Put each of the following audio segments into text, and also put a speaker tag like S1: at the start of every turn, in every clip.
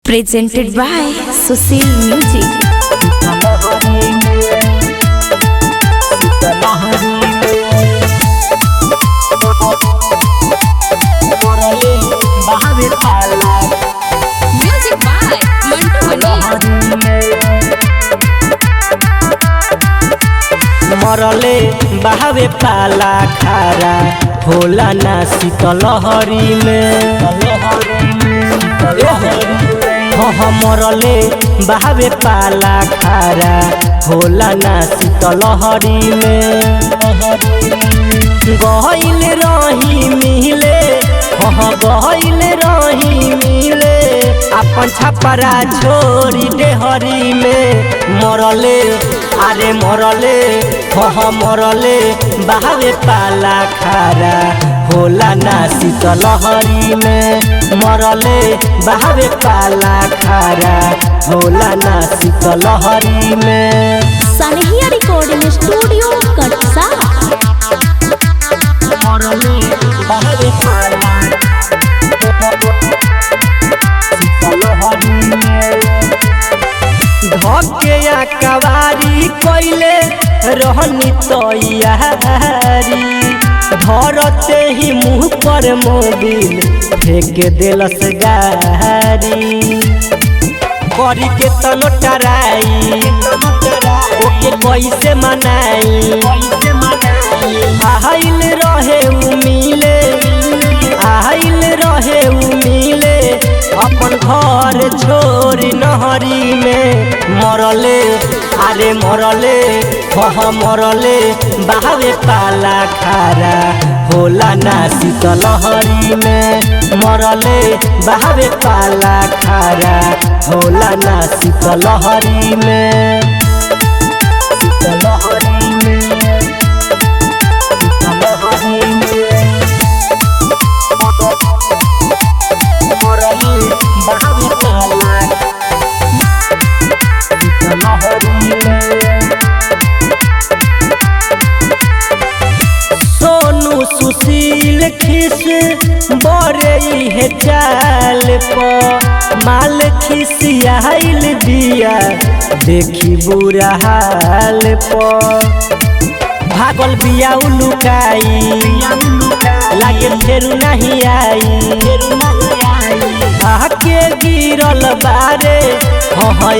S1: Presented by Susil Music. Music by Mantu
S2: मरले बहावे पाला खारा होला ना शीतलहरी में मरले बहावे पाला खारा होला ना शीतलहरी में गहिल रही मिले गहिल रही मिले अपन छपरा छोरी डेहरी में मरले अरे मरले मरले बहावे पाला खारा होला ना शीतलहरी में मरले बहावे पाला खारा होला ना शीतलहरी में।
S1: Sanhia Recording Studio, Katsa.
S2: मरले बहावे पाला शीतलहरी में धके या कवारी कोइले रहनी तैयारी धरते ही मुँह पर मोबिल फेंक देलस गारी करी के तनो टराई ओके कैसे मनाई आइल रहे उमिले आइल रहे उमिले अपन घर छोरी नहरी में मरले अरे मरले मरले बहावे पाला खारा होला ना शीतलहरी में मरले बहावे पाला खारा होला ना शीतलहरी में शीतलहरी में शीतलहरी में मरले बहावे पाला शीतलहरी में सोनू सुशील खिस बड़े है चाल पर माल खिसियाइल दिया देखी बुरा हाल पर भागल बिया लुकाई लागे फेरू नहीं आई आके गिरल बारे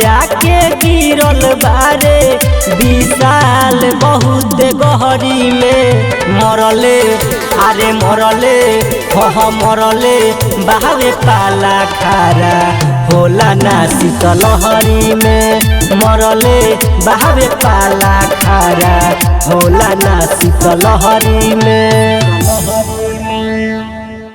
S2: आके गिरल बारे विशाल बहुत गहरी में मरले अरे मरले मरले बहावे पाला खारा होला ना शीतलहरी में मरले बहावे पाला खारा होला ना शीतलहरी में।